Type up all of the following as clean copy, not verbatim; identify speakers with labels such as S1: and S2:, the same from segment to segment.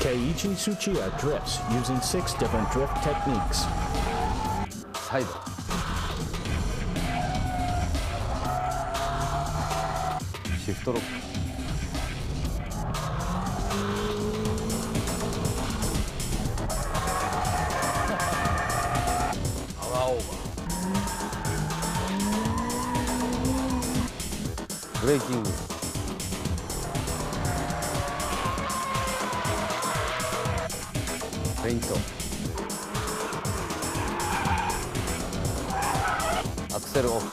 S1: Keiichi Tsuchiya drifts using 6 different drift techniques.
S2: サイド。シフトロック。パワーオーバー。ブレーキング。フェイント。アクセルオフ。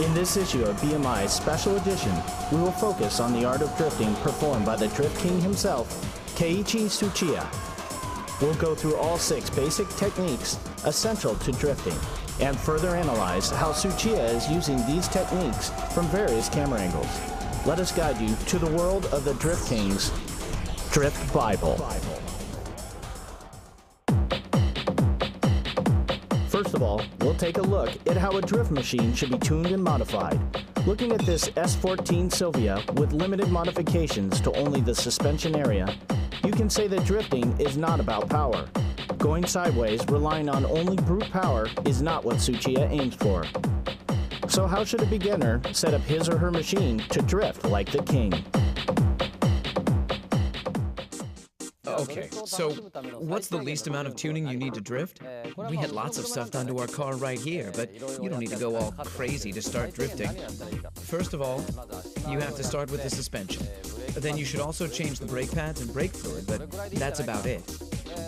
S1: In this issue of BMI's special edition, we will focus on the art of drifting performed by the Drift King himself, Keiichi Tsuchiya. We'll go through all 6 basic techniques essential to drifting and further analyze how Tsuchiya is using these techniques from various camera angles. Let us guide you to the world of the Drift King's Drift Bible. First of all, we'll take a look at how a drift machine should be tuned and modified. Looking at this S14 Silvia with limited modifications to only the suspension area, you can say that drifting is not about power. Going sideways, relying on only brute power, is not what Tsuchiya aims for. So how should a beginner set up his or her machine to drift like the king?
S3: Okay, so what's the least amount of tuning you need to drift? We had lots of stuff done to our car right here, but you don't need to go all crazy to start drifting. First of all, you have to start with the suspension. Then you should also change the brake pads and brake fluid, but that's about it.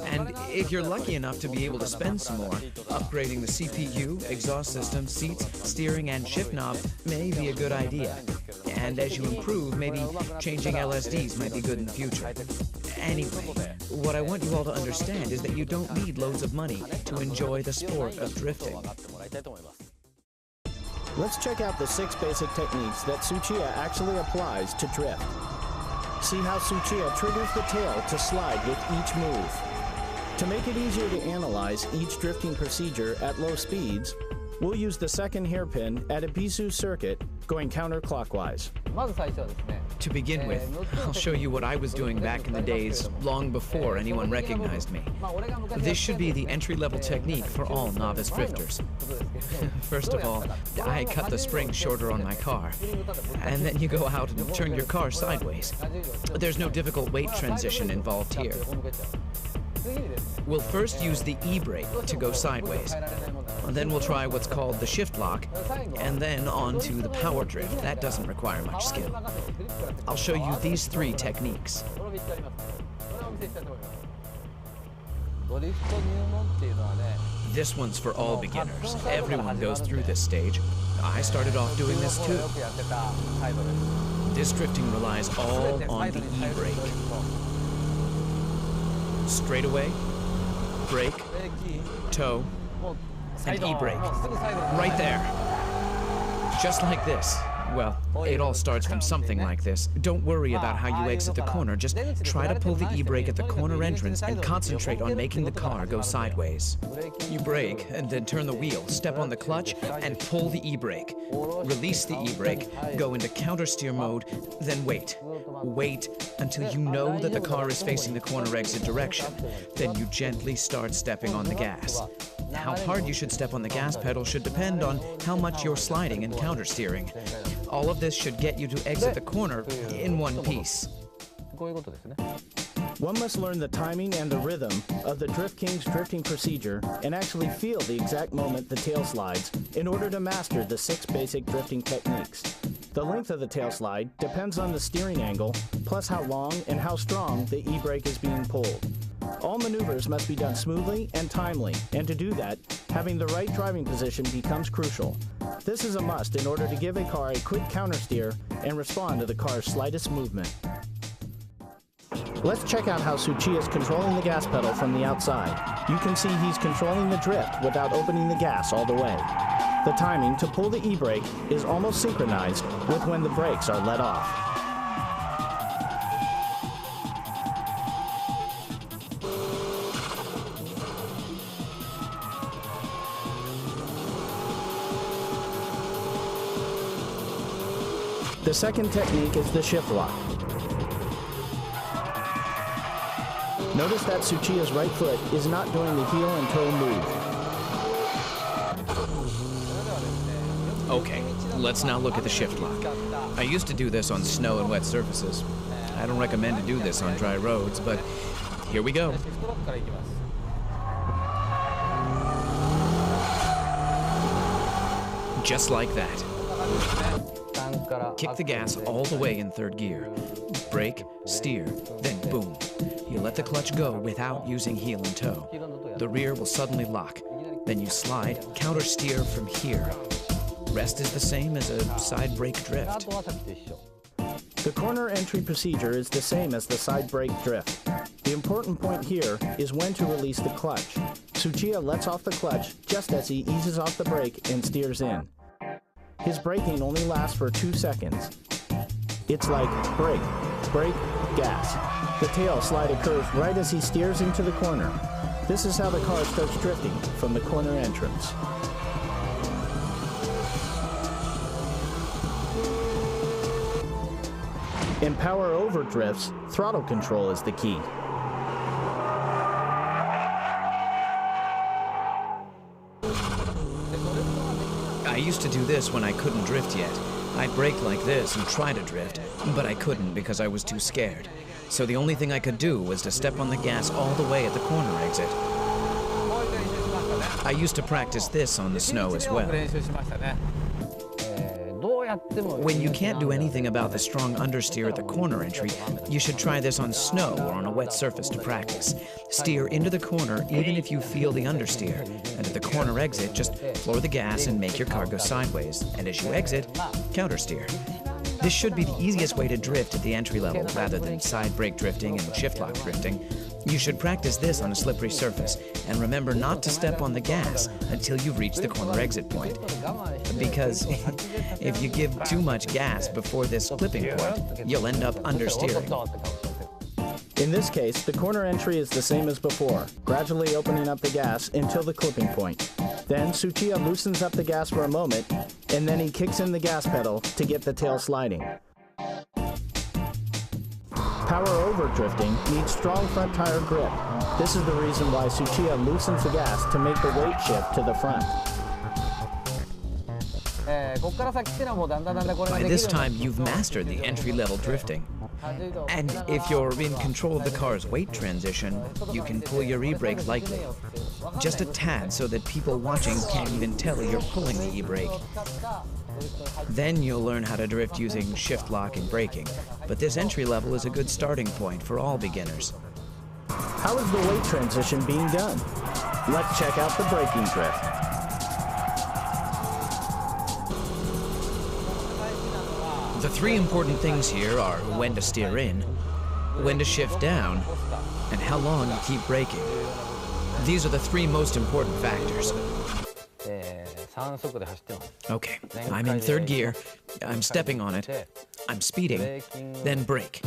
S3: And if you're lucky enough to be able to spend some more, upgrading the CPU, exhaust system, seats, steering, and shift knob may be a good idea. And as you improve, maybe changing LSDs might be good in the future. Anyway, what I want you all to understand is that you don't need loads of money to enjoy the sport of drifting.
S1: Let's check out the 6 basic techniques that Tsuchiya actually applies to drift. See how Tsuchiya triggers the tail to slide with each move. To make it easier to analyze each drifting procedure at low speeds, we'll use the second hairpin at a Bisu circuit going counterclockwise.
S3: To begin with, I'll show you what I was doing back in the days, long before anyone recognized me. This should be the entry-level technique for all novice drifters. First of all, I cut the spring shorter on my car, and then you go out and turn your car sideways. There's no difficult weight transition involved here. We'll first use the e-brake to go sideways. Then we'll try what's called the shift lock, and then on to the power drift. That doesn't require much skill. I'll show you these 3 techniques. This one's for all beginners. Everyone goes through this stage. I started off doing this too. This drifting relies all on the e-brake. Straightaway, brake, toe, and e-brake. Right there. Just like this. Well, it all starts from something like this. Don't worry about how you exit the corner. Just try to pull the e-brake at the corner entrance and concentrate on making the car go sideways. You brake and then turn the wheel, step on the clutch, and pull the e-brake. Release the e-brake, go into counter-steer mode, then wait. Wait until you know that the car is facing the corner exit direction. Then you gently start stepping on the gas. How hard you should step on the gas pedal should depend on how much you're sliding and counter-steering. All of this should get you to exit the corner in one piece.
S1: One must learn the timing and the rhythm of the Drift King's drifting procedure and actually feel the exact moment the tail slides in order to master the 6 basic drifting techniques. The length of the tail slide depends on the steering angle, plus how long and how strong the e-brake is being pulled. All maneuvers must be done smoothly and timely, and to do that, having the right driving position becomes crucial. This is a must in order to give a car a quick countersteer and respond to the car's slightest movement. Let's check out how Tsuchiya is controlling the gas pedal from the outside. You can see he's controlling the drift without opening the gas all the way. The timing to pull the e-brake is almost synchronized with when the brakes are let off. The second technique is the shift lock. Notice that Tsuchiya's right foot is not doing the heel and toe move.
S3: Okay, let's now look at the shift lock. I used to do this on snow and wet surfaces. I don't recommend to do this on dry roads, but here we go. Just like that. Kick the gas all the way in third gear. Brake, steer, then boom. You let the clutch go without using heel and toe. The rear will suddenly lock. Then you slide, counter steer from here. Rest is the same as a side brake drift.
S1: The corner entry procedure is the same as the side brake drift. The important point here is when to release the clutch. Tsuchiya lets off the clutch just as he eases off the brake and steers in. His braking only lasts for 2 seconds. It's like brake, brake, gas. The tail slide occurs right as he steers into the corner. This is how the car starts drifting from the corner entrance. In power over drifts, throttle control is the key.
S3: I used to do this when I couldn't drift yet. I'd brake like this and try to drift, but I couldn't because I was too scared. So the only thing I could do was to step on the gas all the way at the corner exit. I used to practice this on the snow as well. When you can't do anything about the strong understeer at the corner entry, you should try this on snow or on a wet surface to practice. Steer into the corner even if you feel the understeer, and at the corner exit, just floor the gas and make your car go sideways, and as you exit, countersteer. This should be the easiest way to drift at the entry level rather than side brake drifting and shift lock drifting. You should practice this on a slippery surface, and remember not to step on the gas until you reach the corner exit point. Because if you give too much gas before this clipping point, you'll end up understeering.
S1: In this case, the corner entry is the same as before, gradually opening up the gas until the clipping point. Then Tsuchiya loosens up the gas for a moment, and then he kicks in the gas pedal to get the tail sliding. Power over drifting needs strong front tire grip. This is the reason why Tsuchiya loosens the gas to make the weight shift to the front.
S3: By this time, you've mastered the entry-level drifting. And if you're in control of the car's weight transition, you can pull your e-brake lightly. Just a tad so that people watching can't even tell you're pulling the e-brake. Then you'll learn how to drift using shift lock and braking. But this entry level is a good starting point for all beginners.
S1: How is the weight transition being done? Let's check out the braking drift.
S3: The three important things here are when to steer in, when to shift down, and how long you keep braking. These are the three most important factors. Okay, I'm in third gear, I'm stepping on it, I'm speeding, then brake.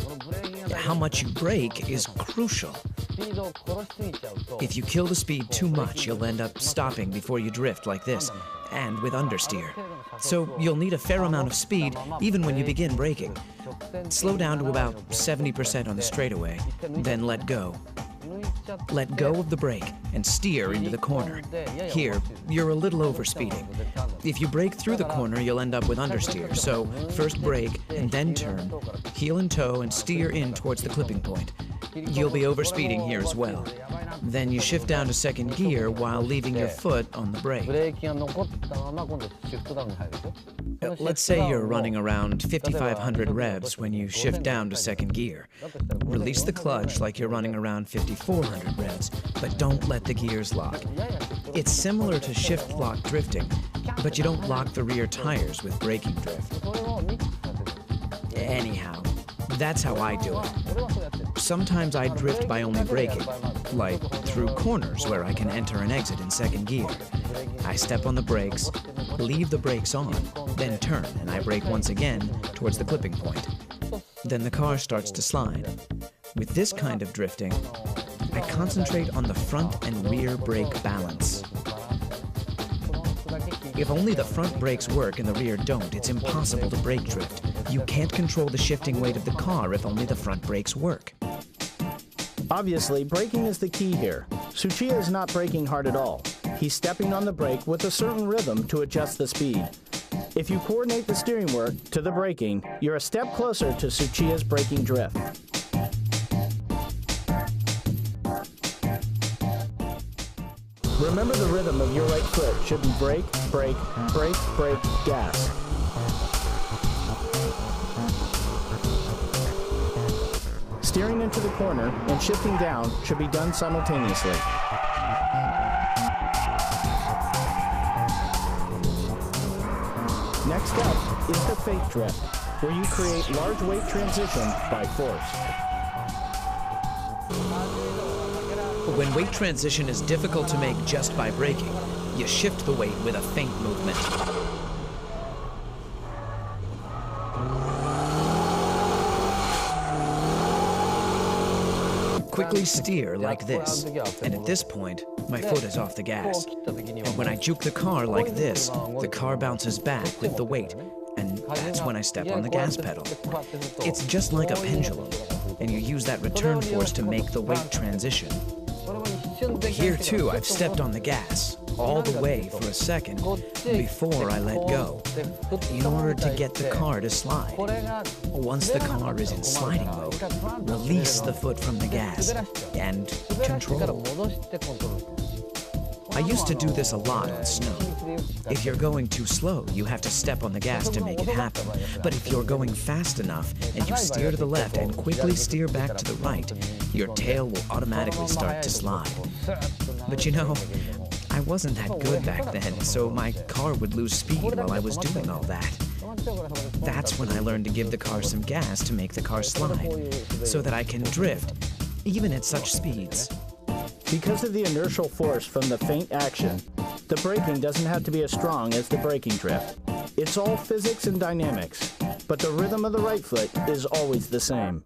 S3: How much you brake is crucial. If you kill the speed too much, you'll end up stopping before you drift like this, and with understeer. So you'll need a fair amount of speed even when you begin braking. Slow down to about 70% on the straightaway, then let go. Let go of the brake and steer into the corner. Here, you're a little overspeeding. If you brake through the corner, you'll end up with understeer, so first brake and then turn, heel and toe and steer in towards the clipping point. You'll be overspeeding here as well. Then you shift down to second gear while leaving your foot on the brake. Let's say you're running around 5,500 revs when you shift down to second gear. Release the clutch like you're running around 5,400 revs, but don't let the gears lock. It's similar to shift lock drifting, but you don't lock the rear tires with braking drift. Anyhow, that's how I do it. Sometimes I drift by only braking, like through corners where I can enter and exit in second gear. I step on the brakes, leave the brakes on, then turn and I brake once again towards the clipping point. Then the car starts to slide. With this kind of drifting, I concentrate on the front and rear brake balance. If only the front brakes work and the rear don't, it's impossible to brake drift. You can't control the shifting weight of the car if only the front brakes work.
S1: Obviously, braking is the key here. Tsuchiya is not braking hard at all. He's stepping on the brake with a certain rhythm to adjust the speed. If you coordinate the steering work to the braking, you're a step closer to Tsuchiya's braking drift. Remember, the rhythm of your right foot should be brake, brake, brake, brake, gas. Steering into the corner and shifting down should be done simultaneously. Next up is the fake drift, where you create large weight transition by force.
S3: When weight transition is difficult to make just by braking, you shift the weight with a feint movement. Quickly steer like this, and at this point, my foot is off the gas. And when I juke the car like this, the car bounces back with the weight, and that's when I step on the gas pedal. It's just like a pendulum, and you use that return force to make the weight transition. Here too, I've stepped on the gas, all the way for a second, before I let go, in order to get the car to slide. Once the car is in sliding mode, release the foot from the gas, and control. I used to do this a lot on snow. If you're going too slow, you have to step on the gas to make it happen. But if you're going fast enough, and you steer to the left and quickly steer back to the right, your tail will automatically start to slide. But you know, I wasn't that good back then, so my car would lose speed while I was doing all that. That's when I learned to give the car some gas to make the car slide, so that I can drift, even at such speeds.
S1: Because of the inertial force from the feint action, the braking doesn't have to be as strong as the braking drift. It's all physics and dynamics, but the rhythm of the right foot is always the same.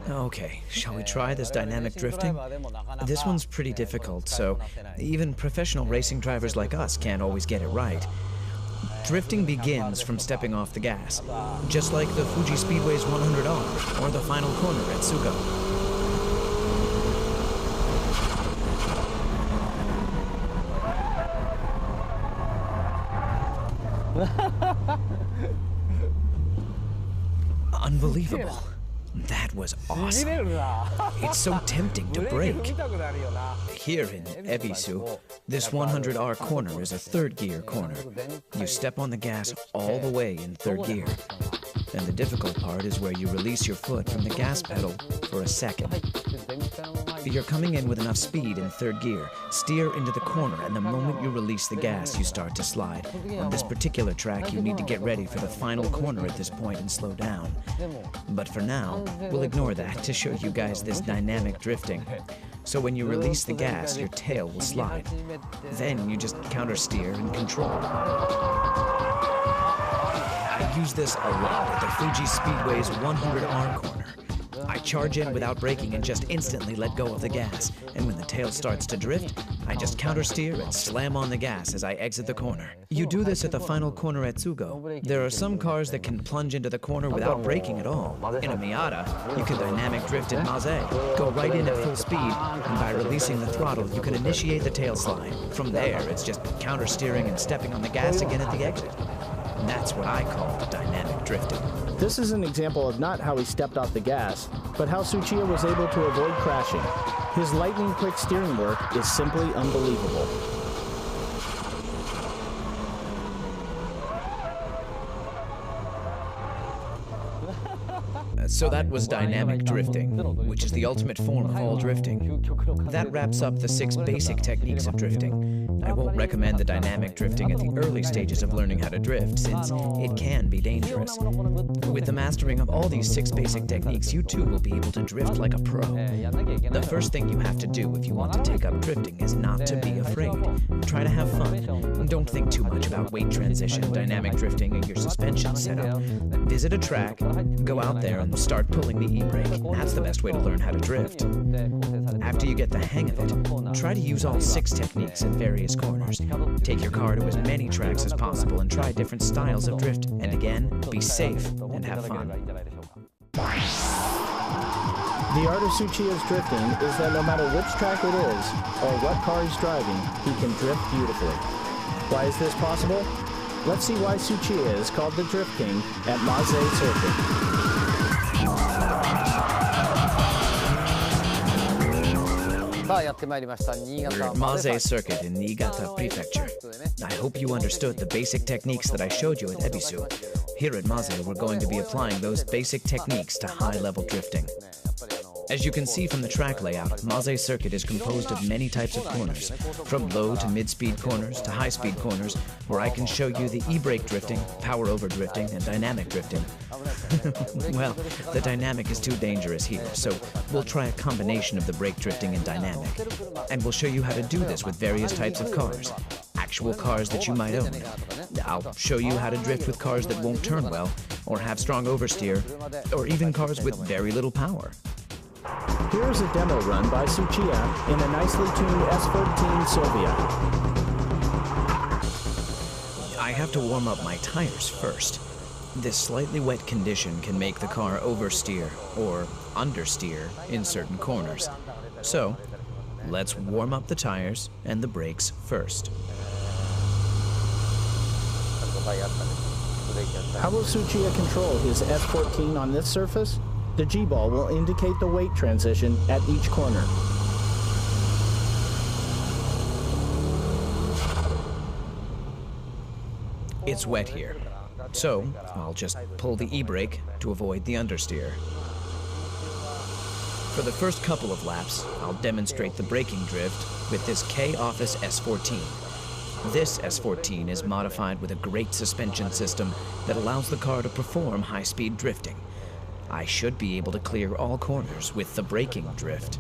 S3: Okay, shall we try this dynamic drifting? This one's pretty difficult, so even professional racing drivers like us can't always get it right. Drifting begins from stepping off the gas, just like the Fuji Speedway's 100R or the final corner at Tsugo. Unbelievable. That was awesome. It's so tempting to brake. Here in Ebisu, this 100R corner is a third gear corner. You step on the gas all the way in third gear. And the difficult part is where you release your foot from the gas pedal for a second. You're coming in with enough speed in third gear. Steer into the corner, and the moment you release the gas, you start to slide. On this particular track, you need to get ready for the final corner at this point and slow down. But for now, we'll ignore that to show you guys this dynamic drifting. So when you release the gas, your tail will slide. Then you just counter steer and control. I use this a lot at the Fuji Speedway's 100R corner. I charge in without braking and just instantly let go of the gas. And when the tail starts to drift, I just counter steer and slam on the gas as I exit the corner. You do this at the final corner at Tsugo. There are some cars that can plunge into the corner without braking at all. In a Miata, you can dynamic drift at Maze, go right in at full speed, and by releasing the throttle, you can initiate the tail slide. From there, it's just counter steering and stepping on the gas again at the exit. And that's what I call dynamic drifting.
S1: This is an example of not how he stepped off the gas, but how Tsuchiya was able to avoid crashing. His lightning-quick steering work is simply unbelievable.
S3: So that was dynamic drifting, which is the ultimate form of all drifting. That wraps up the 6 basic techniques of drifting. I won't recommend the dynamic drifting at the early stages of learning how to drift, since it can be dangerous. With the mastering of all these 6 basic techniques, you too will be able to drift like a pro. The first thing you have to do if you want to take up drifting is not to be afraid. Try to have fun. Don't think too much about weight transition, dynamic drifting, and your suspension setup. Visit a track, go out there and start pulling the e-brake. That's the best way to learn how to drift. After you get the hang of it, try to use all 6 techniques in various corners. Take your car to as many tracks as possible and try different styles of drift. And again, be safe and have fun.
S1: The art of Tsuchiya's drifting is that no matter which track it is, or what car he's driving, he can drift beautifully. Why is this possible? Let's see why Tsuchiya is called the Drift King at Maze Circuit.
S3: We're at Maze Circuit in Niigata Prefecture. I hope you understood the basic techniques that I showed you at Ebisu. Here at Maze, we're going to be applying those basic techniques to high-level drifting. As you can see from the track layout, Maze Circuit is composed of many types of corners, from low to mid-speed corners to high-speed corners, where I can show you the e-brake drifting, power-over drifting, and dynamic drifting. Well, the dynamic is too dangerous here, so we'll try a combination of the brake drifting and dynamic. And we'll show you how to do this with various types of cars, actual cars that you might own. I'll show you how to drift with cars that won't turn well, or have strong oversteer, or even cars with very little power.
S1: Here is a demo run by Tsuchiya in a nicely tuned S14 Silvia.
S3: I have to warm up my tires first. This slightly wet condition can make the car oversteer or understeer in certain corners. So, let's warm up the tires and the brakes first.
S1: How will Tsuchiya control his S14 on this surface? The G-ball will indicate the weight transition at each corner.
S3: It's wet here, so I'll just pull the e-brake to avoid the understeer. For the first couple of laps, I'll demonstrate the braking drift with this K-Office S14. This S14 is modified with a great suspension system that allows the car to perform high-speed drifting. I should be able to clear all corners with the braking drift.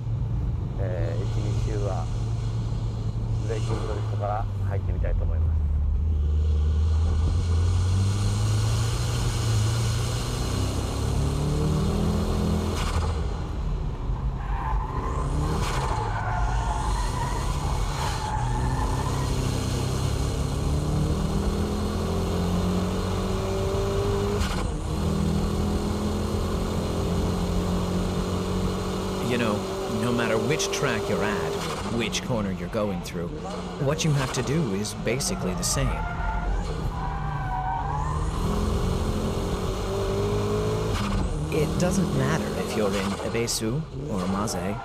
S3: You know, no matter which track you're at, which corner you're going through, what you have to do is basically the same. It doesn't matter if you're in Ebisu or Maze.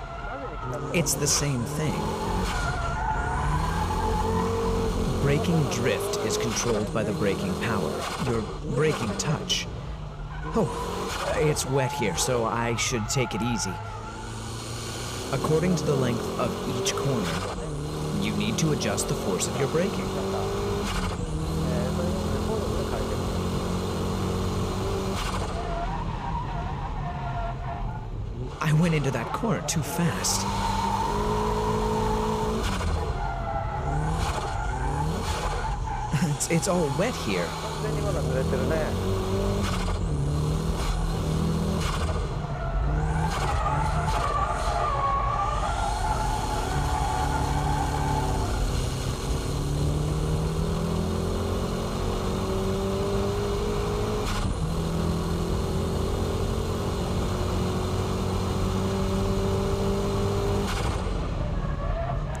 S3: It's the same thing. Braking drift is controlled by the braking power, your braking touch. Oh, it's wet here, so I should take it easy. According to the length of each corner, you need to adjust the force of your braking. I went into that corner too fast. It's all wet here.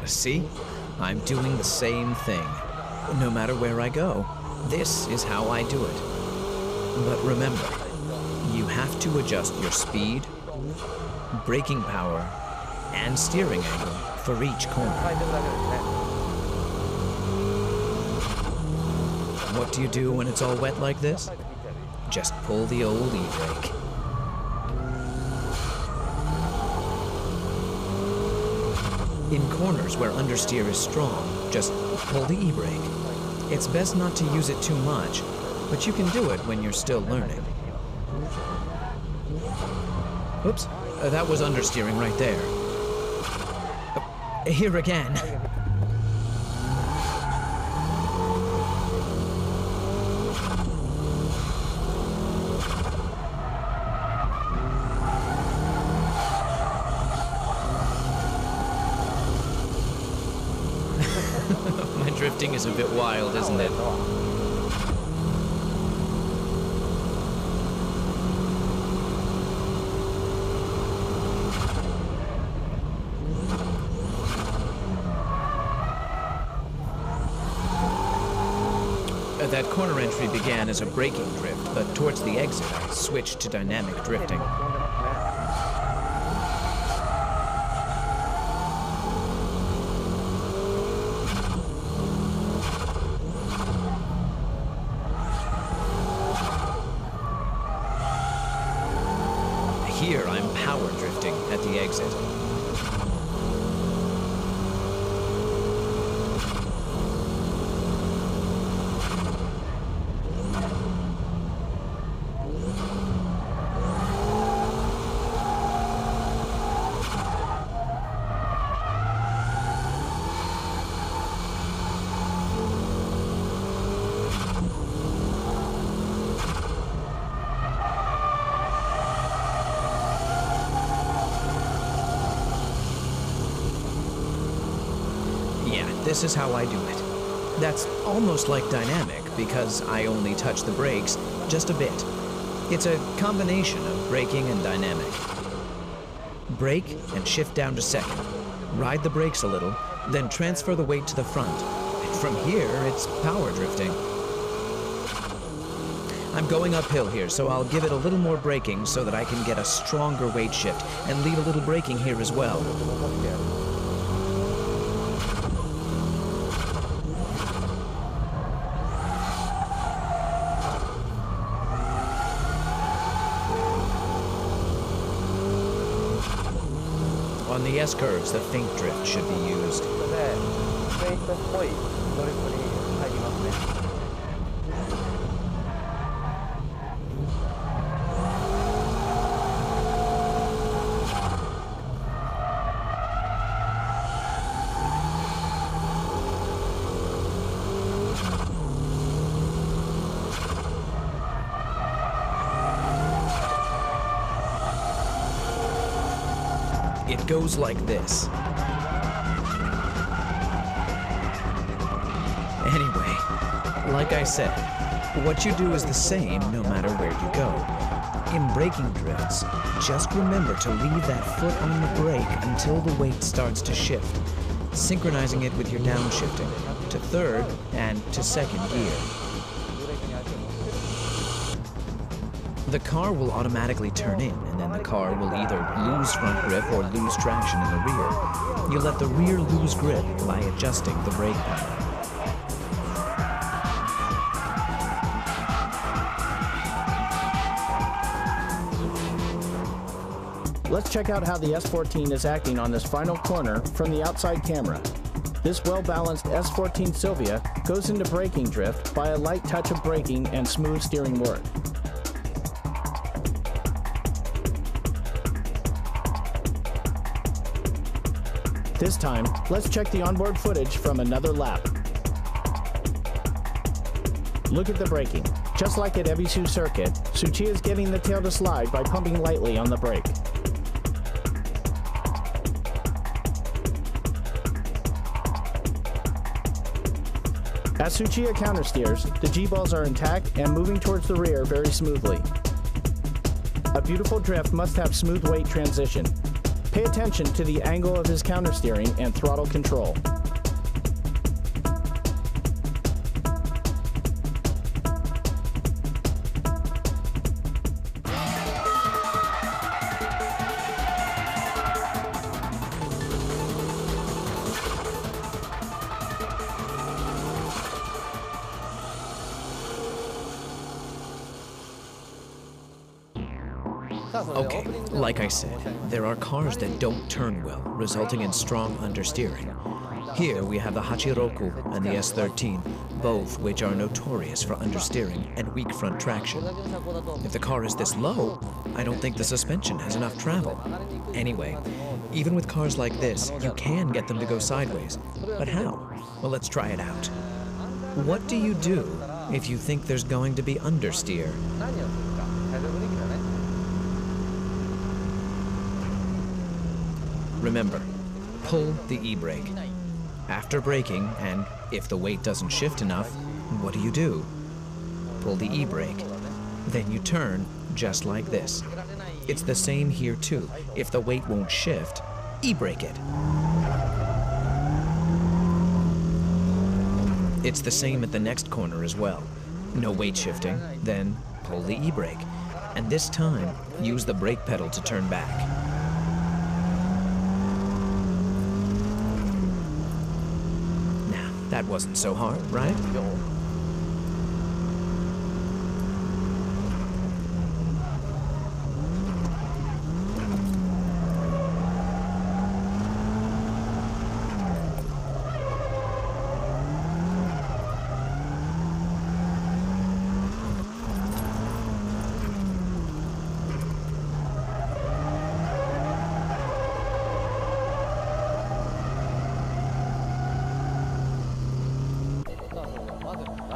S3: See? I'm doing the same thing. No matter where I go, this is how I do it. But remember, you have to adjust your speed, braking power, and steering angle for each corner. What do you do when it's all wet like this? Just pull the old e-brake. In corners where understeer is strong, just pull the e-brake. It's best not to use it too much, but you can do it when you're still learning. Oops, that was understeering right there. Here again. My drifting is a bit wild, isn't it? That corner entry began as a braking drift, but towards the exit I switched to dynamic drifting. Here I'm power drifting at the exit. This is how I do it. That's almost like dynamic because I only touch the brakes just a bit. It's a combination of braking and dynamic. Brake and shift down to second. Ride the brakes a little, then transfer the weight to the front. And from here, it's power drifting. I'm going uphill here, so I'll give it a little more braking so that I can get a stronger weight shift and leave a little braking here as well. On the S-curves, the feint drift should be used. It goes like this. Anyway, like I said, what you do is the same no matter where you go. In braking drifts, just remember to leave that foot on the brake until the weight starts to shift, synchronizing it with your downshifting to third and to second gear. The car will automatically turn in, and then the car will either lose front grip or lose traction in the rear. You let the rear lose grip by adjusting the brake pedal.
S1: Let's check out how the S14 is acting on this final corner from the outside camera. This well-balanced S14 Silvia goes into braking drift by a light touch of braking and smooth steering work. This time, let's check the onboard footage from another lap. Look at the braking. Just like at Ebisu Circuit, Tsuchiya is getting the tail to slide by pumping lightly on the brake. As Tsuchiya countersteers, the G-balls are intact and moving towards the rear very smoothly. A beautiful drift must have smooth weight transition. Pay attention to the angle of his countersteering and throttle control.
S3: Okay, like I said, there are cars that don't turn well, resulting in strong understeering. Here we have the Hachiroku and the S13, both which are notorious for understeering and weak front traction. If the car is this low, I don't think the suspension has enough travel. Anyway, even with cars like this, you can get them to go sideways. But how? Well, let's try it out. What do you do if you think there's going to be understeer? Remember, pull the e-brake. After braking, and if the weight doesn't shift enough, what do? Pull the e-brake. Then you turn, just like this. It's the same here too. If the weight won't shift, e-brake it. It's the same at the next corner as well. No weight shifting, then pull the e-brake. And this time, use the brake pedal to turn back. That wasn't so hard, right?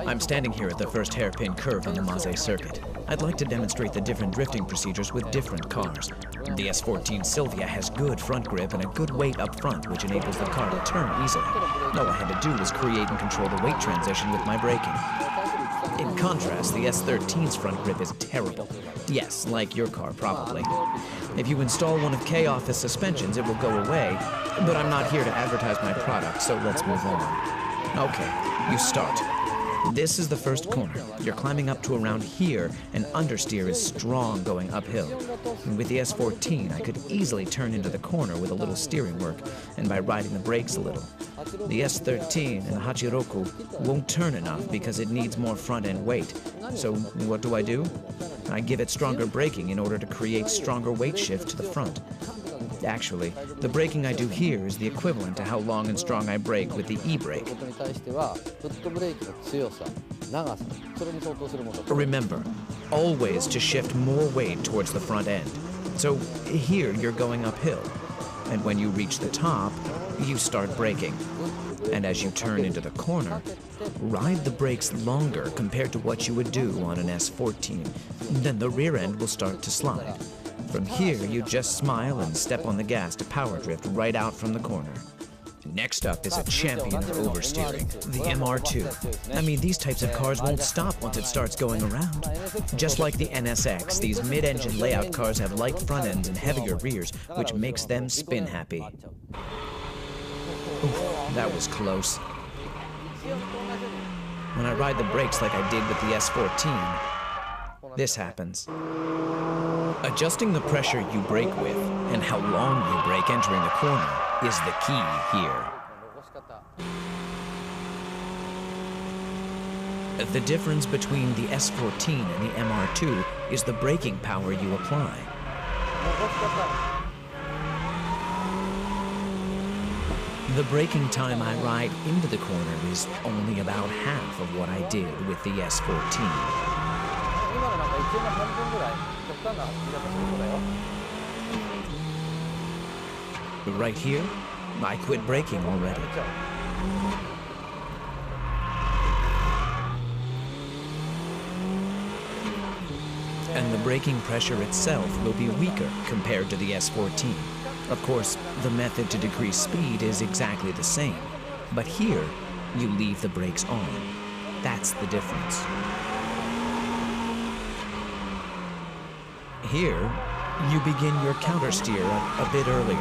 S3: I'm standing here at the first hairpin curve on the Maze circuit. I'd like to demonstrate the different drifting procedures with different cars. The S14 Silvia has good front grip and a good weight up front, which enables the car to turn easily. All I had to do was create and control the weight transition with my braking. In contrast, the S13's front grip is terrible. Yes, like your car, probably. If you install one of K-Office suspensions, it will go away, but I'm not here to advertise my product, so let's move on. Okay, you start. This is the first corner. You're climbing up to around here, and understeer is strong going uphill. And with the S14, I could easily turn into the corner with a little steering work, and by riding the brakes a little. The S13 and the Hachiroku won't turn enough because it needs more front-end weight. So what do? I give it stronger braking in order to create stronger weight shift to the front. Actually, the braking I do here is the equivalent to how long and strong I brake with the e-brake. Remember, always to shift more weight towards the front end. So here you're going uphill, and when you reach the top, you start braking. And as you turn into the corner, ride the brakes longer compared to what you would do on an S14. Then the rear end will start to slide. From here, you just smile and step on the gas to power drift right out from the corner. Next up is a champion of oversteering, the MR2. I mean, these types of cars won't stop once it starts going around. Just like the NSX, these mid-engine layout cars have light front ends and heavier rears, which makes them spin happy. Oof, that was close. When I ride the brakes like I did with the S14, this happens. Adjusting the pressure you brake with and how long you brake entering the corner is the key here. The difference between the S14 and the MR2 is the braking power you apply. The braking time I ride into the corner is only about half of what I did with the S14. Right here, I quit braking already. And the braking pressure itself will be weaker compared to the S14. Of course, the method to decrease speed is exactly the same, but here, you leave the brakes on. That's the difference. Here, you begin your countersteer a bit earlier.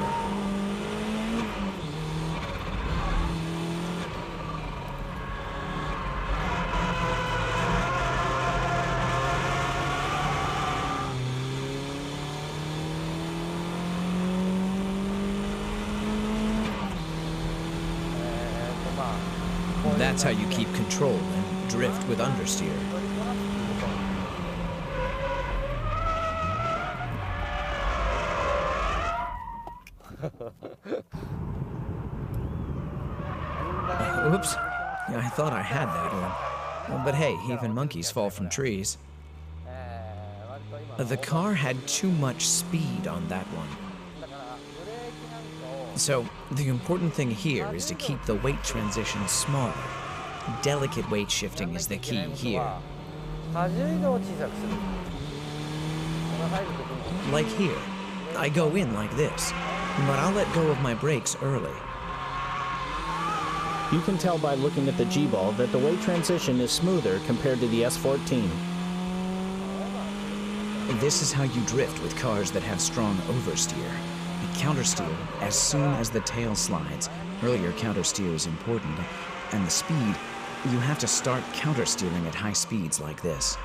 S3: That's how you keep control and drift with understeer. Oops. Yeah, I thought I had that one. But hey, even monkeys fall from trees. The car had too much speed on that one. So, the important thing here is to keep the weight transition small. Delicate weight shifting is the key here. Like here. I go in like this, but I'll let go of my brakes early.
S1: You can tell by looking at the G-ball that the weight transition is smoother compared to the S14.
S3: This is how you drift with cars that have strong oversteer. You countersteer as soon as the tail slides. Earlier countersteer is important, and the speed, you have to start countersteering at high speeds like this.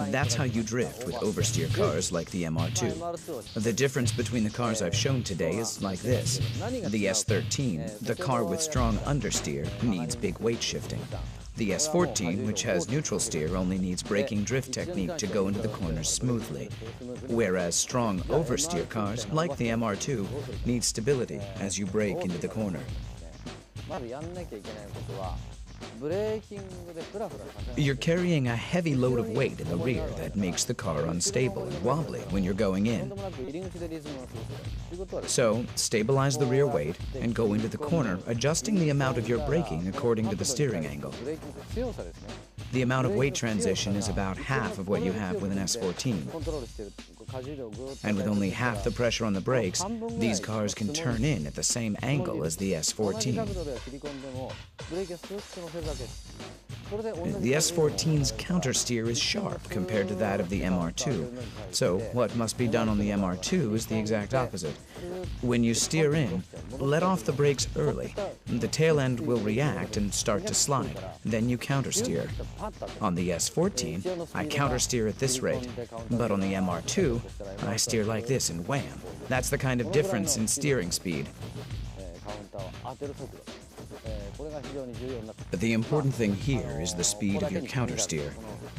S3: That's how you drift with oversteer cars like the MR2. The difference between the cars I've shown today is like this. The S13, the car with strong understeer, needs big weight shifting. The S14, which has neutral steer, only needs braking drift technique to go into the corners smoothly. Whereas strong oversteer cars, like the MR2, need stability as you brake into the corner. You're carrying a heavy load of weight in the rear that makes the car unstable and wobbly when you're going in. So, stabilize the rear weight and go into the corner, adjusting the amount of your braking according to the steering angle. The amount of weight transition is about half of what you have with an S14. And with only half the pressure on the brakes, these cars can turn in at the same angle as the S14. The S14's countersteer is sharp compared to that of the MR2, so what must be done on the MR2 is the exact opposite. When you steer in, let off the brakes early. The tail end will react and start to slide. Then you countersteer. On the S14, I countersteer at this rate, but on the MR2, I steer like this and wham. That's the kind of difference in steering speed. But the important thing here is the speed of your countersteer.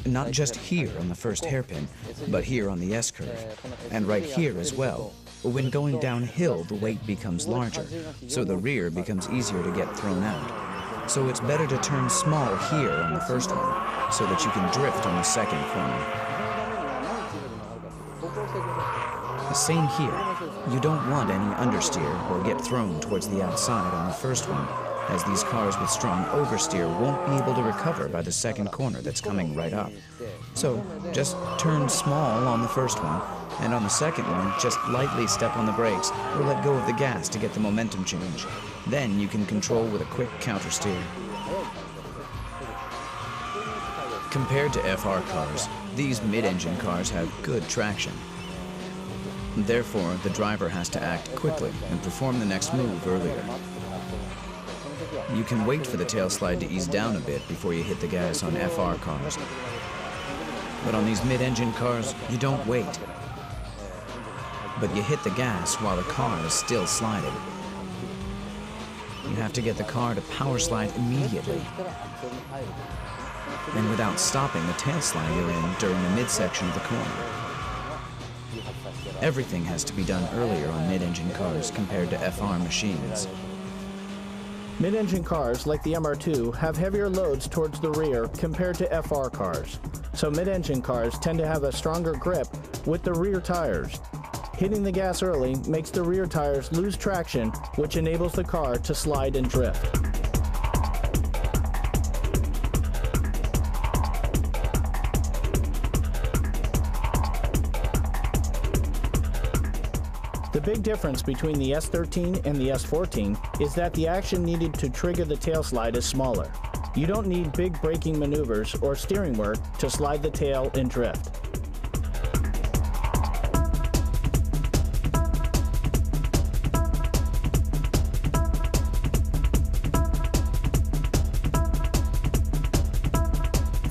S3: Not just here on the first hairpin, but here on the S-curve, and right here as well. When going downhill, the weight becomes larger, so the rear becomes easier to get thrown out. So it's better to turn small here on the first one, so that you can drift on the second corner. The same here. You don't want any understeer or get thrown towards the outside on the first one, as these cars with strong oversteer won't be able to recover by the second corner that's coming right up. So just turn small on the first one, and on the second one, just lightly step on the brakes or let go of the gas to get the momentum change. Then you can control with a quick countersteer. Compared to FR cars, these mid-engine cars have good traction. Therefore, the driver has to act quickly and perform the next move earlier. You can wait for the tail slide to ease down a bit before you hit the gas on FR cars. But on these mid-engine cars, you don't wait. But you hit the gas while the car is still sliding. You have to get the car to power slide immediately. And without stopping the tail slide you're in during the midsection of the corner. Everything has to be done earlier on mid-engine cars compared to FR machines.
S1: Mid-engine cars, like the MR2, have heavier loads towards the rear compared to FR cars. So mid-engine cars tend to have a stronger grip with the rear tires. Hitting the gas early makes the rear tires lose traction, which enables the car to slide and drift. The big difference between the S13 and the S14 is that the action needed to trigger the tail slide is smaller. You don't need big braking maneuvers or steering work to slide the tail and drift.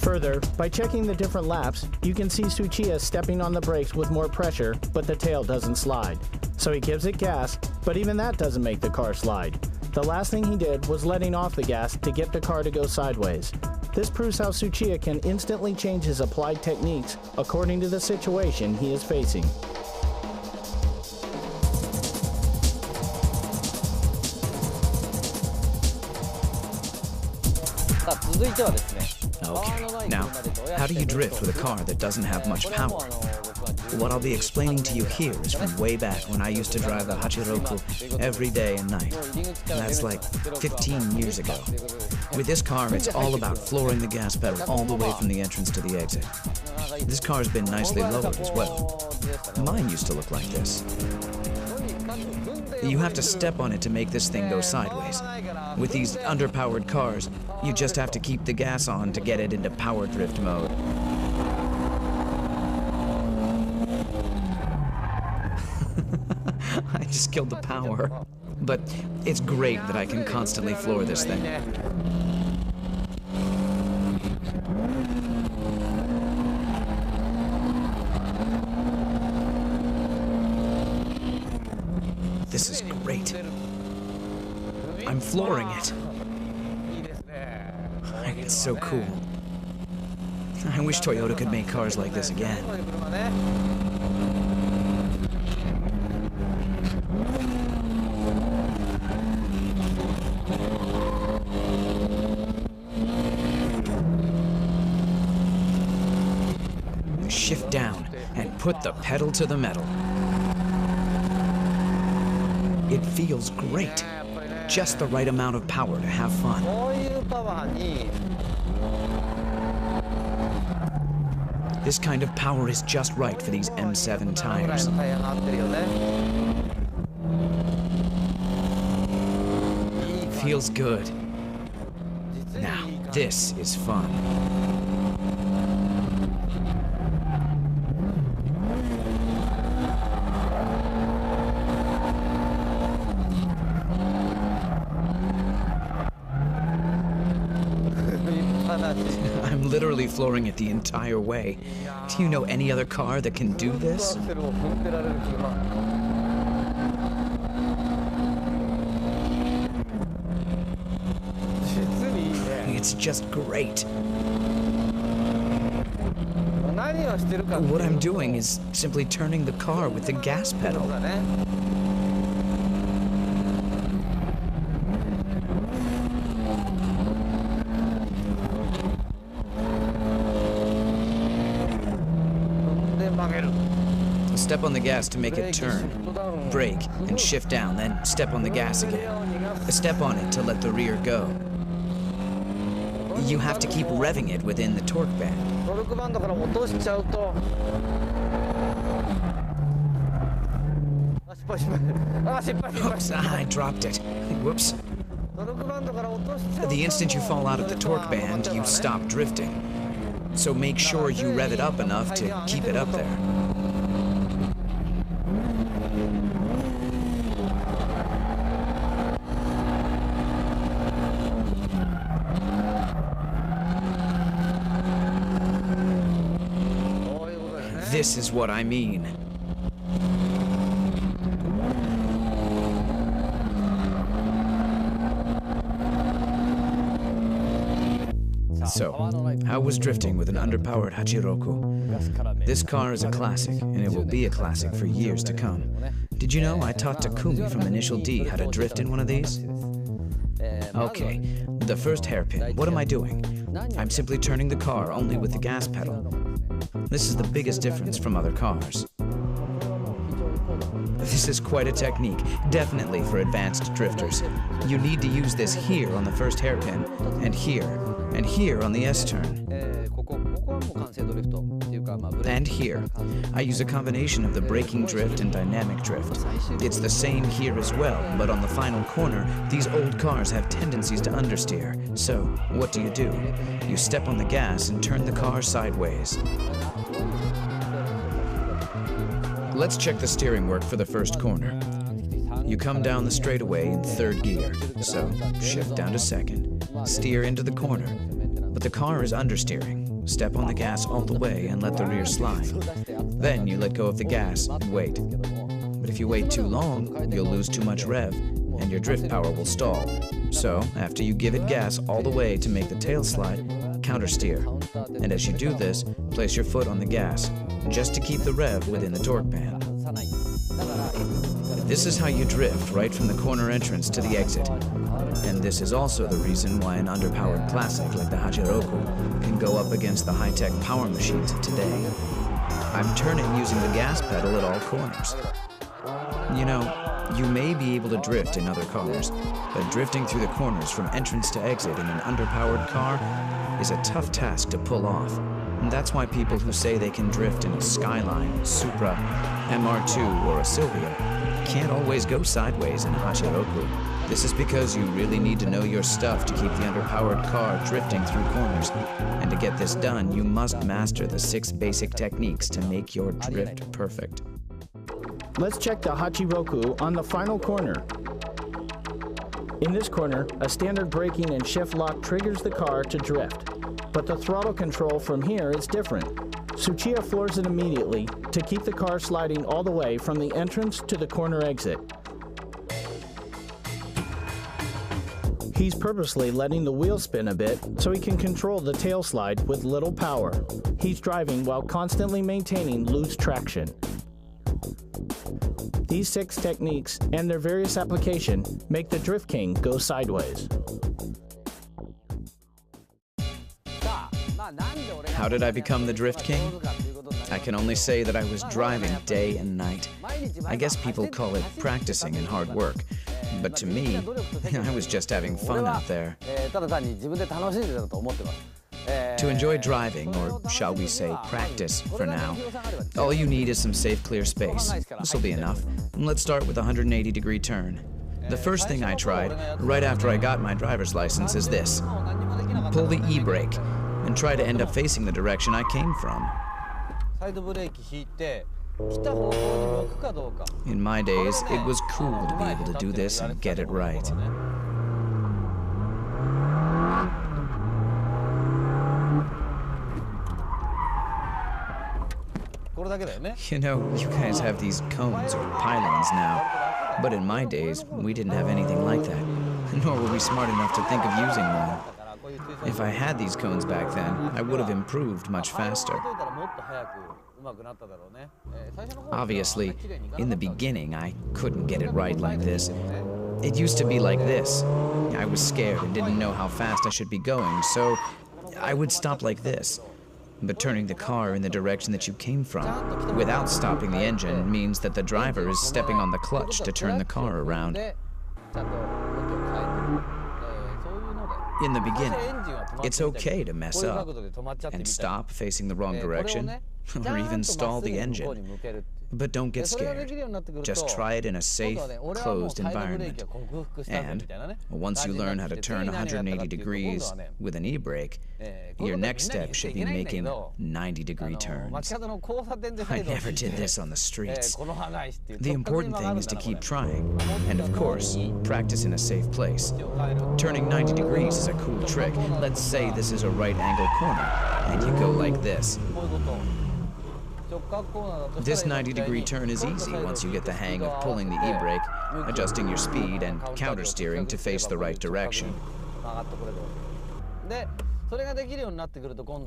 S1: For Further, by checking the different laps, you can see Tsuchiya stepping on the brakes with more pressure, but the tail doesn't slide. So he gives it gas, but even that doesn't make the car slide. The last thing he did was letting off the gas to get the car to go sideways. This proves how Tsuchiya can instantly change his applied techniques according to the situation he is facing.
S3: Okay, now, how do you drift with a car that doesn't have much power? What I'll be explaining to you here is from way back when I used to drive the Hachiroku every day and night. And that's like 15 years ago. With this car, it's all about flooring the gas pedal all the way from the entrance to the exit. This car's been nicely lowered as well. Mine used to look like this. You have to step on it to make this thing go sideways. With these underpowered cars, you just have to keep the gas on to get it into power drift mode. I just killed the power. But it's great that I can constantly floor this thing. This is great. I'm flooring it. It's so cool. I wish Toyota could make cars like this again. Shift down and put the pedal to the metal. It feels great. Just the right amount of power to have fun. This kind of power is just right for these M7 tires. Feels good. Now, this is fun. I'm literally flooring it the entire way. Do you know any other car that can do this? It's just great. What I'm doing is simply turning the car with the gas pedal. Step on the gas to make it turn. Brake and shift down, then step on the gas again. Step on it to let the rear go. You have to keep revving it within the torque band. Oops, I dropped it. Whoops. The instant you fall out of the torque band, you stop drifting. So make sure you rev it up enough to keep it up there. This is what I mean. So, how was drifting with an underpowered Hachiroku? This car is a classic, and it will be a classic for years to come. Did you know I taught Takumi from Initial D how to drift in one of these? Okay, the first hairpin, what am I doing? I'm simply turning the car only with the gas pedal. This is the biggest difference from other cars. This is quite a technique, definitely for advanced drifters. You need to use this here on the first hairpin, and here on the S-turn. And here. I use a combination of the braking drift and dynamic drift. It's the same here as well, but on the final corner, these old cars have tendencies to understeer. So, what do? You step on the gas and turn the car sideways. Let's check the steering work for the first corner. You come down the straightaway in third gear, so shift down to second. Steer into the corner, but the car is understeering. Step on the gas all the way and let the rear slide. Then you let go of the gas and wait. But if you wait too long, you'll lose too much rev, and your drift power will stall. So, after you give it gas all the way to make the tail slide, countersteer. And as you do this, place your foot on the gas, just to keep the rev within the torque band. This is how you drift right from the corner entrance to the exit. And this is also the reason why an underpowered classic like the Hachiroku can go up against the high-tech power machines of today. I'm turning using the gas pedal at all corners. You know, you may be able to drift in other cars, but drifting through the corners from entrance to exit in an underpowered car is a tough task to pull off. And that's why people who say they can drift in a Skyline, Supra, MR2, or a Silvia can't always go sideways in a Hachiroku. This is because you really need to know your stuff to keep the underpowered car drifting through corners. And to get this done, you must master the 6 basic techniques to make your drift perfect.
S1: Let's check the Hachiroku on the final corner. In this corner, a standard braking and shift lock triggers the car to drift. But the throttle control from here is different. Tsuchiya floors it immediately to keep the car sliding all the way from the entrance to the corner exit. He's purposely letting the wheel spin a bit so he can control the tail slide with little power. He's driving while constantly maintaining loose traction. These 6 techniques and their various application make the Drift King go sideways.
S3: How did I become the Drift King? I can only say that I was driving day and night. I guess people call it practicing and hard work. But to me, I was just having fun out there. To enjoy driving, or shall we say practice for now, all you need is some safe, clear space. This will be enough. Let's start with a 180-degree turn. The first thing I tried, right after I got my driver's license, is this. Pull the e-brake and try to end up facing the direction I came from. In my days, it was cool to be able to do this and get it right. You know, you guys have these cones or pylons now, but in my days, we didn't have anything like that, nor were we smart enough to think of using one. If I had these cones back then, I would have improved much faster. Obviously, in the beginning, I couldn't get it right like this. It used to be like this. I was scared and didn't know how fast I should be going, so I would stop like this. But turning the car in the direction that you came from, without stopping the engine, means that the driver is stepping on the clutch to turn the car around. In the beginning, it's okay to mess up and stop facing the wrong direction, or even stall the engine. But don't get scared. Just try it in a safe, closed environment. And once you learn how to turn 180 degrees with an e-brake, your next step should be making 90-degree turns. I never did this on the streets. The important thing is to keep trying, and of course, practice in a safe place. Turning 90 degrees is a cool trick. Let's say this is a right-angle corner, and you go like this. This 90-degree turn is easy once you get the hang of pulling the e-brake, adjusting your speed, and countersteering to face the right direction.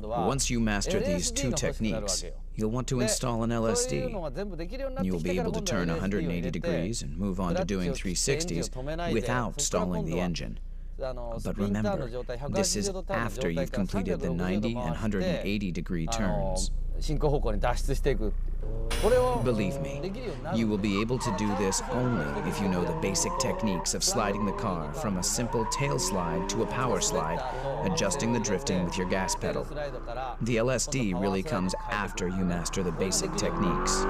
S3: Once you master these 2 techniques, you'll want to install an LSD. You'll be able to turn 180 degrees and move on to doing 360s without stalling the engine. But remember, this is after you've completed the 90 and 180-degree turns. Believe me, you will be able to do this only if you know the basic techniques of sliding the car from a simple tail slide to a power slide, adjusting the drifting with your gas pedal. The LSD really comes after you master the basic techniques.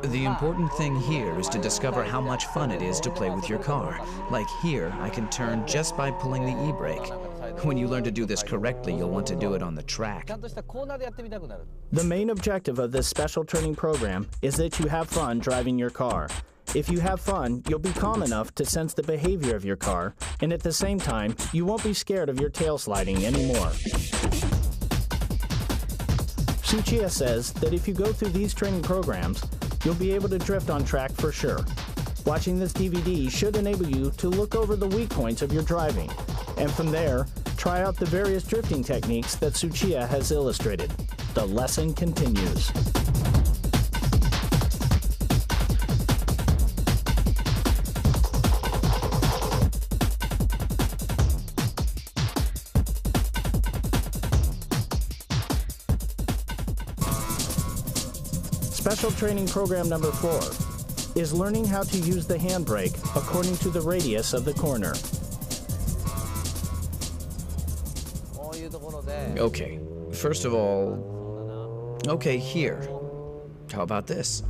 S3: The important thing here is to discover how much fun it is to play with your car. Like here, I can turn just by pulling the e-brake. When you learn to do this correctly, you'll want to do it on the track.
S1: The main objective of this special training program is that you have fun driving your car. If you have fun, you'll be calm enough to sense the behavior of your car, and at the same time, you won't be scared of your tail sliding anymore. Tsuchiya says that if you go through these training programs, you'll be able to drift on track for sure. Watching this DVD should enable you to look over the weak points of your driving, and from there, try out the various drifting techniques that Tsuchiya has illustrated. The lesson continues. Special training program number 4 is learning how to use the handbrake according to the radius of the corner.
S3: Okay, first of all, okay, here. How about this?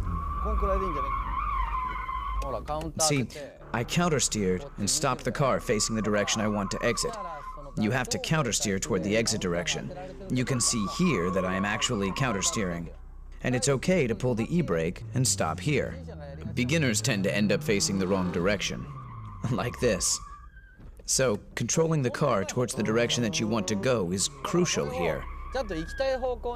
S3: See, I countersteered and stopped the car facing the direction I want to exit. You have to countersteer toward the exit direction. You can see here that I am actually countersteering. And it's okay to pull the e-brake and stop here. Beginners tend to end up facing the wrong direction, like this. So, controlling the car towards the direction that you want to go is crucial here.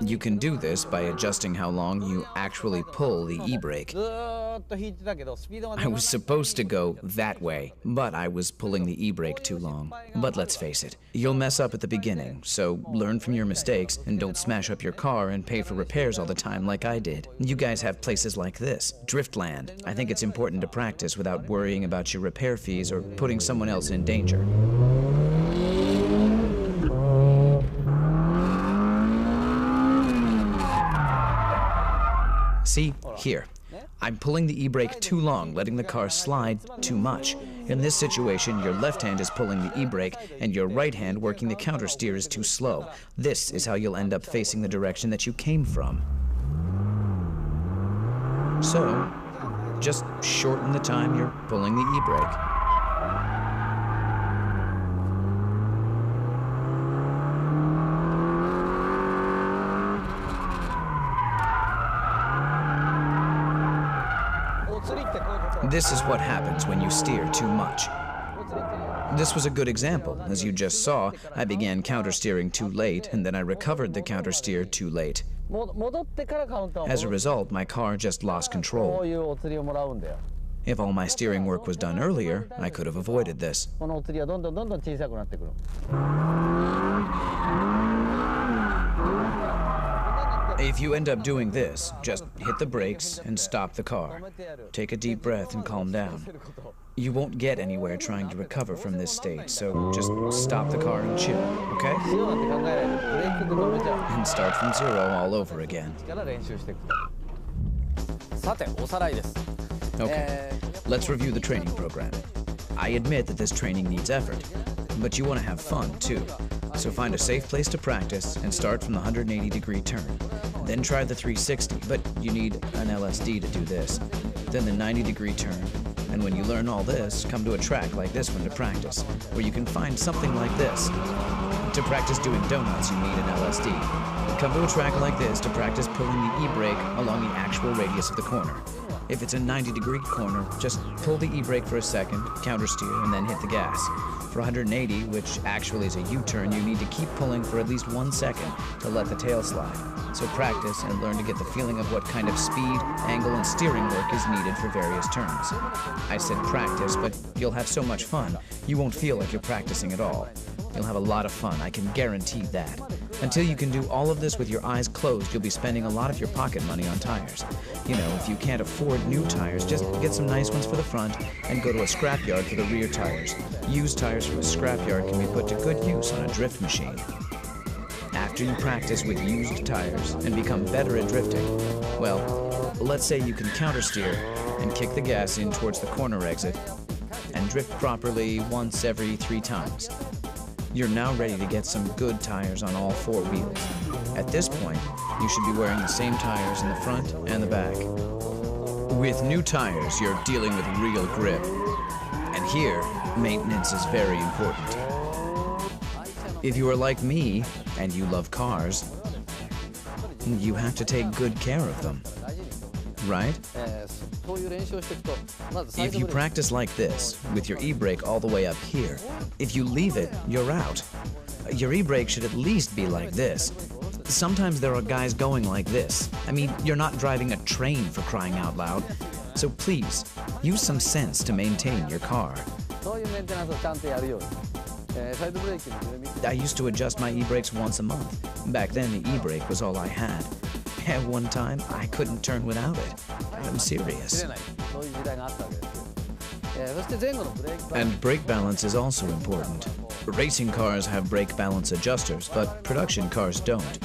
S3: You can do this by adjusting how long you actually pull the e-brake. I was supposed to go that way, but I was pulling the e-brake too long. But let's face it, you'll mess up at the beginning, so learn from your mistakes and don't smash up your car and pay for repairs all the time like I did. You guys have places like this, Driftland. I think it's important to practice without worrying about your repair fees or putting someone else in danger. See, here. I'm pulling the e-brake too long, letting the car slide too much. In this situation, your left hand is pulling the e-brake, and your right hand working the countersteer is too slow. This is how you'll end up facing the direction that you came from. So, just shorten the time you're pulling the e-brake. This is what happens when you steer too much. This was a good example. As you just saw, I began countersteering too late, and then I recovered the countersteer too late. As a result, my car just lost control. If all my steering work was done earlier, I could have avoided this. If you end up doing this, just hit the brakes and stop the car. Take a deep breath and calm down. You won't get anywhere trying to recover from this state, so just stop the car and chill, okay? And start from zero all over again. Okay, let's review the training program. I admit that this training needs effort, but you want to have fun too. So find a safe place to practice and start from the 180-degree turn. Then try the 360, but you need an LSD to do this. Then the 90-degree turn. And when you learn all this, come to a track like this one to practice, where you can find something like this. To practice doing donuts, you need an LSD. Come to a track like this to practice pulling the e-brake along the actual radius of the corner. If it's a 90-degree corner, just pull the e-brake for a second, countersteer, and then hit the gas. For 180, which actually is a U-turn, you need to keep pulling for at least 1 second to let the tail slide. So practice and learn to get the feeling of what kind of speed, angle, and steering work is needed for various turns. I said practice, but you'll have so much fun, you won't feel like you're practicing at all. You'll have a lot of fun, I can guarantee that. Until you can do all of this with your eyes closed, you'll be spending a lot of your pocket money on tires. You know, if you can't afford new tires, just get some nice ones for the front and go to a scrapyard for the rear tires. Used tires from a scrapyard can be put to good use on a drift machine. After you practice with used tires and become better at drifting, well, let's say you can countersteer and kick the gas in towards the corner exit and drift properly once every 3 times. You're now ready to get some good tires on all 4 wheels. At this point, you should be wearing the same tires in the front and the back. With new tires, you're dealing with real grip. And here, maintenance is very important. If you are like me, and you love cars, you have to take good care of them. right? If you practice like this, with your e-brake all the way up here, if you leave it, you're out. Your e-brake should at least be like this. Sometimes there are guys going like this. I mean, you're not driving a train for crying out loud. So please, use some sense to maintain your car. I used to adjust my e-brakes once a month. Back then, the e-brake was all I had. At one time, I couldn't turn without it. I'm serious. And brake balance is also important. Racing cars have brake balance adjusters, but production cars don't.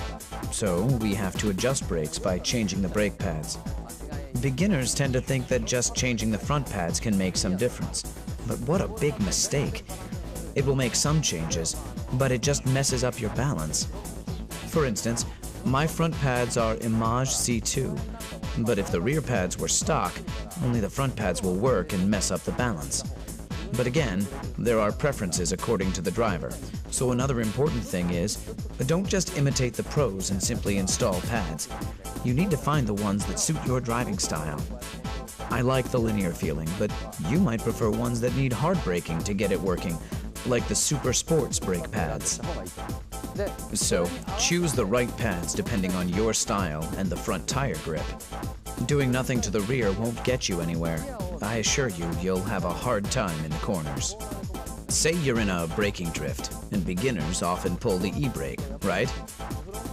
S3: So we have to adjust brakes by changing the brake pads. Beginners tend to think that just changing the front pads can make some difference. But what a big mistake. It will make some changes, but it just messes up your balance. For instance, my front pads are Image C2, but if the rear pads were stock, only the front pads will work and mess up the balance. But again, there are preferences according to the driver. So another important thing is, don't just imitate the pros and simply install pads. You need to find the ones that suit your driving style. I like the linear feeling, but you might prefer ones that need hard braking to get it working, like the Super Sports brake pads. So, choose the right pads depending on your style and the front tire grip. Doing nothing to the rear won't get you anywhere. I assure you, you'll have a hard time in the corners. Say you're in a braking drift, and beginners often pull the e-brake, right?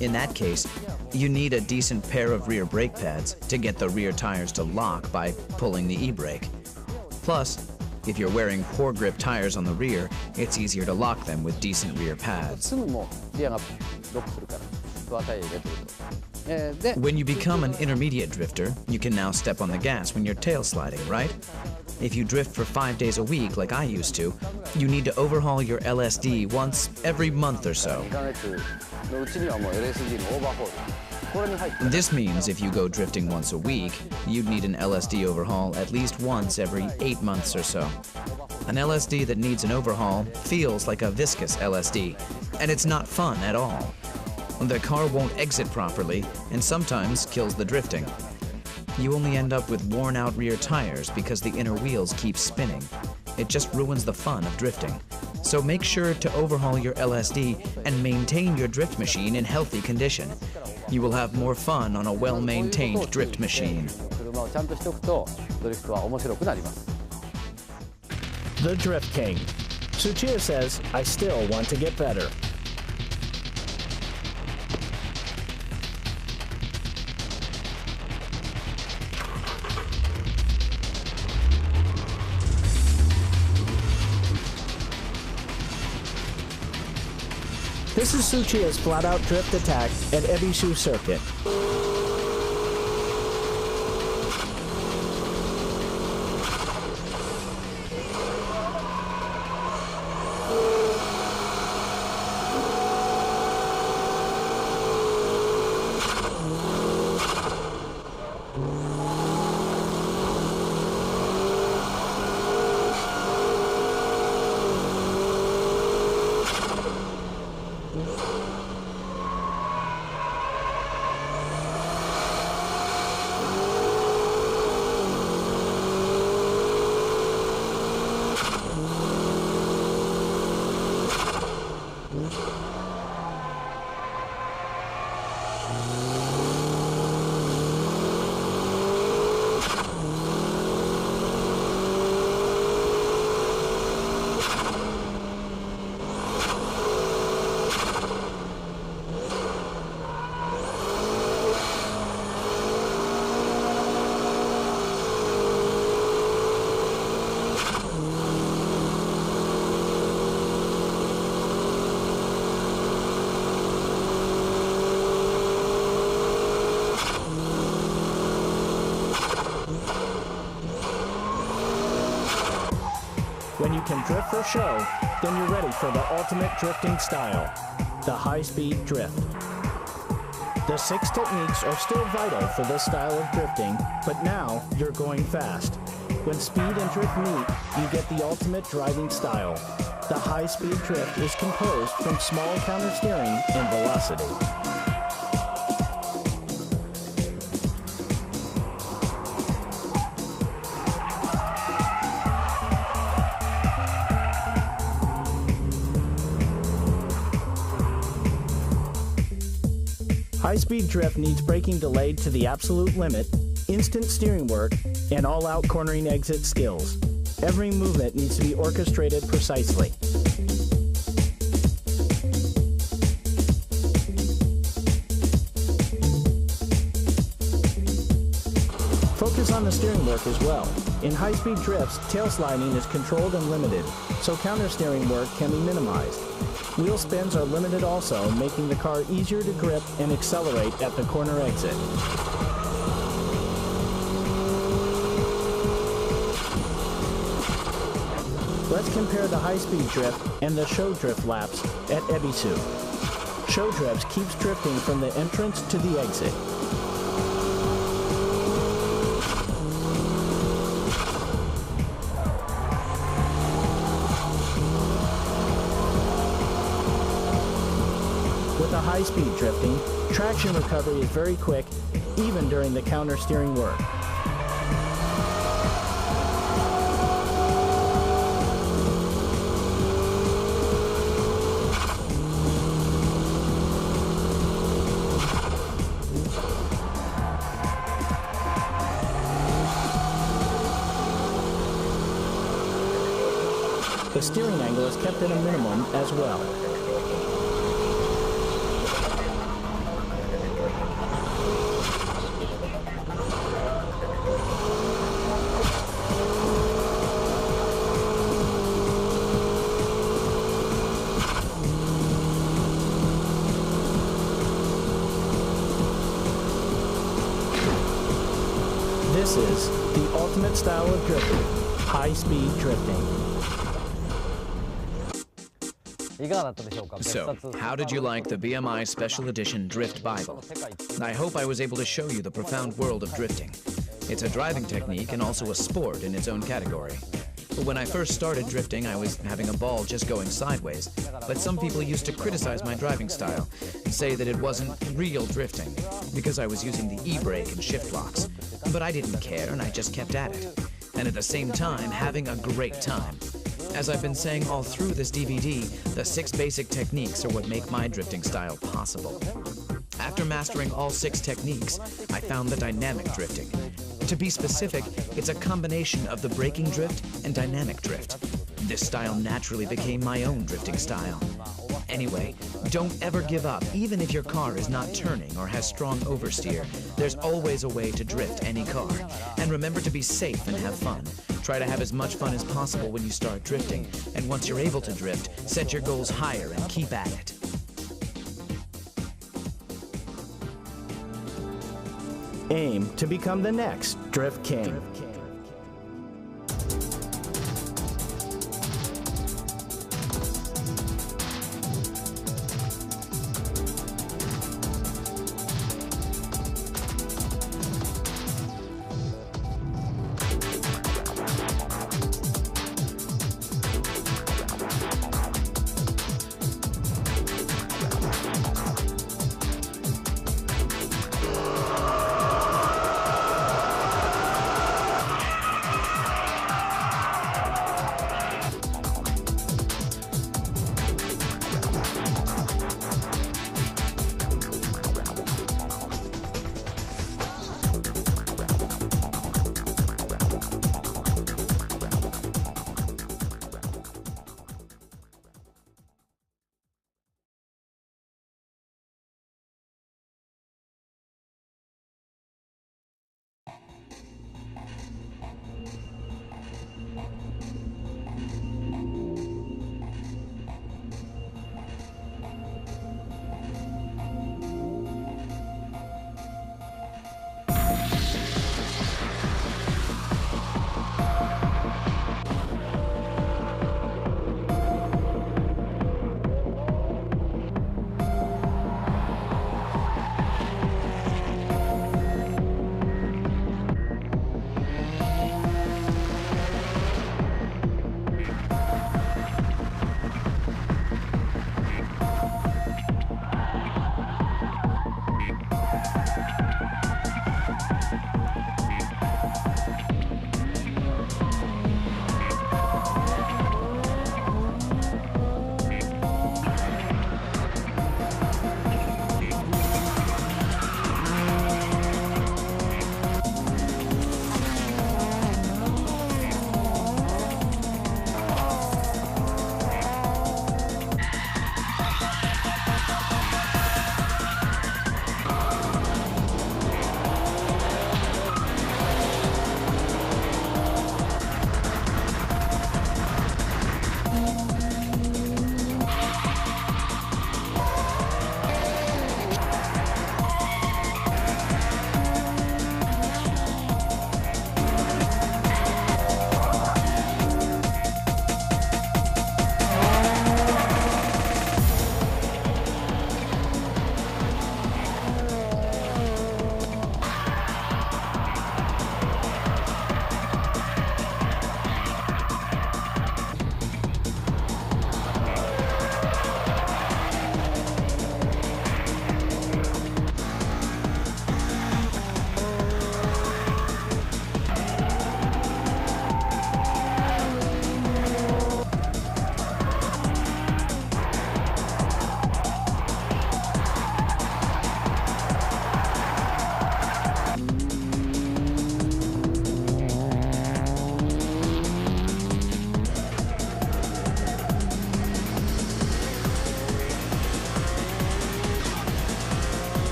S3: In that case, you need a decent pair of rear brake pads to get the rear tires to lock by pulling the e-brake. Plus, if you're wearing poor grip tires on the rear, it's easier to lock them with decent rear pads. When you become an intermediate drifter, you can now step on the gas when you're tail sliding, right? If you drift for 5 days a week like I used to, you need to overhaul your LSD once every month or so. This means if you go drifting once a week, you'd need an LSD overhaul at least once every 8 months or so. An LSD that needs an overhaul feels like a viscous LSD, and it's not fun at all. The car won't exit properly, and sometimes kills the drifting. You only end up with worn-out rear tires because the inner wheels keep spinning. It just ruins the fun of drifting. So make sure to overhaul your LSD and maintain your drift machine in healthy condition. You will have more fun on a well-maintained drift machine.
S1: The Drift King. Tsuchiya says, I still want to get better. This is Tsuchiya's flat-out drift attack at Ebishu Circuit. When you can drift for show, then you're ready for the ultimate drifting style, the high-speed drift. The 6 techniques are still vital for this style of drifting, but now you're going fast. When speed and drift meet, you get the ultimate driving style. The high-speed drift is composed from small countersteering and velocity. high-speed drift needs braking delayed to the absolute limit, instant steering work, and all-out cornering exit skills. Every movement needs to be orchestrated precisely. Focus on the steering work as well. In high-speed drifts, tail sliding is controlled and limited, so counter-steering work can be minimized. Wheel spins are limited also, making the car easier to grip and accelerate at the corner exit. Let's compare the high-speed drift and the show drift laps at Ebisu. Show drifts keeps drifting from the entrance to the exit. With the high-speed drifting, traction recovery is very quick, even during the counter-steering work. The steering angle is kept at a minimum as well. This is the ultimate style of drifting, high-speed drifting.
S3: So, how did you like the BMI Special Edition Drift Bible? I hope I was able to show you the profound world of drifting. It's a driving technique and also a sport in its own category. When I first started drifting, I was having a ball just going sideways, but some people used to criticize my driving style and say that it wasn't real drifting because I was using the e-brake and shift locks. But I didn't care and I just kept at it. And at the same time, having a great time. As I've been saying all through this DVD, the 6 basic techniques are what make my drifting style possible. After mastering all 6 techniques, I found the dynamic drifting. To be specific, it's a combination of the braking drift and dynamic drift. This style naturally became my own drifting style. Anyway, don't ever give up, even if your car is not turning or has strong oversteer. There's always a way to drift any car. And remember to be safe and have fun. Try to have as much fun as possible when you start drifting. And once you're able to drift, set your goals higher and keep at it.
S1: Aim to become the next Drift King.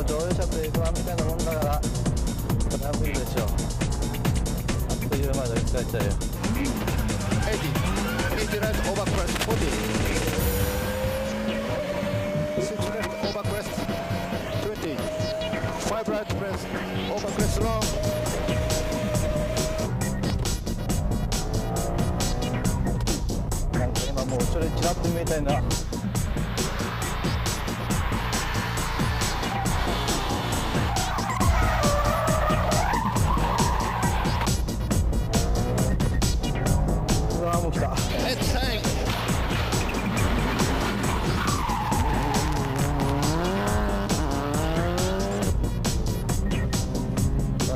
S4: 乗用車と F1 みたいなもんだからそれは無理でしょう。あっという間で追いつかれちゃうよ。
S5: 80 right over crest 40 6 left over crest 20 5 right crest over crest long
S4: なんか今もう後ろにちらっと見えたいな。うわーもう来た。
S5: let's hang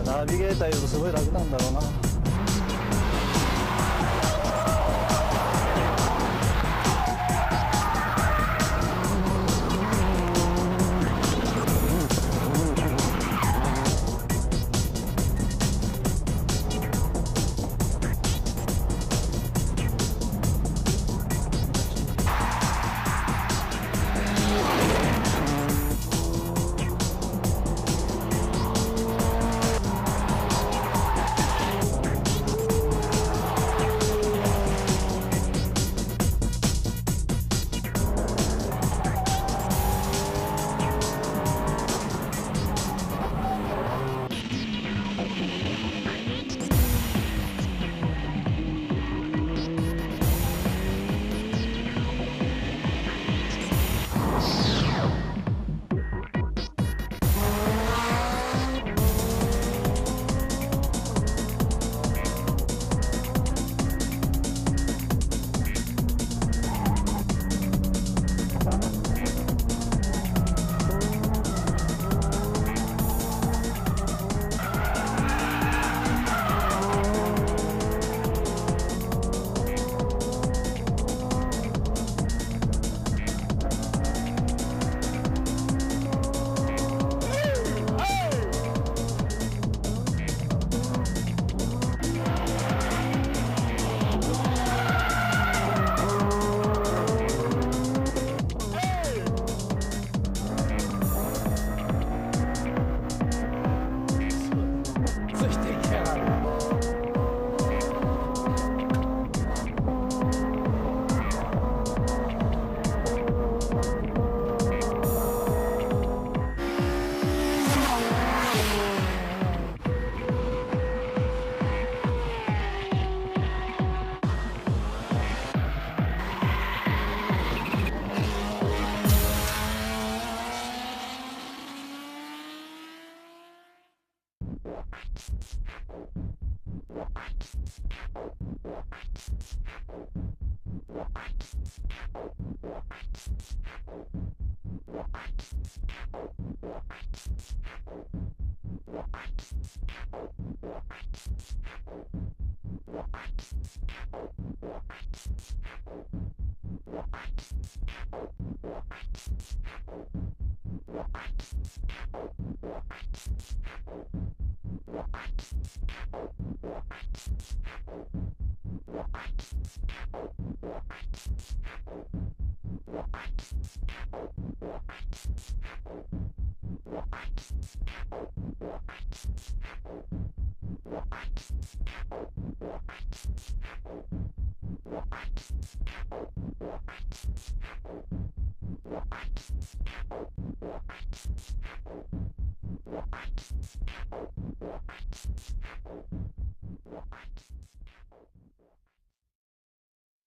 S4: ナビゲーターいるとすごい楽なんだろうな。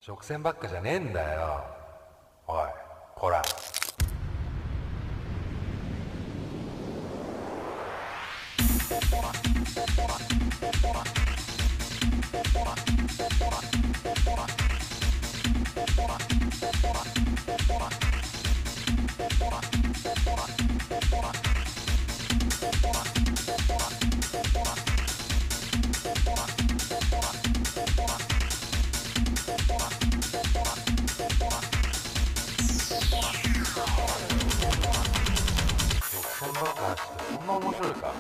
S6: 直線ばっかじゃねえんだよ。おい、こら。そんな面白いか。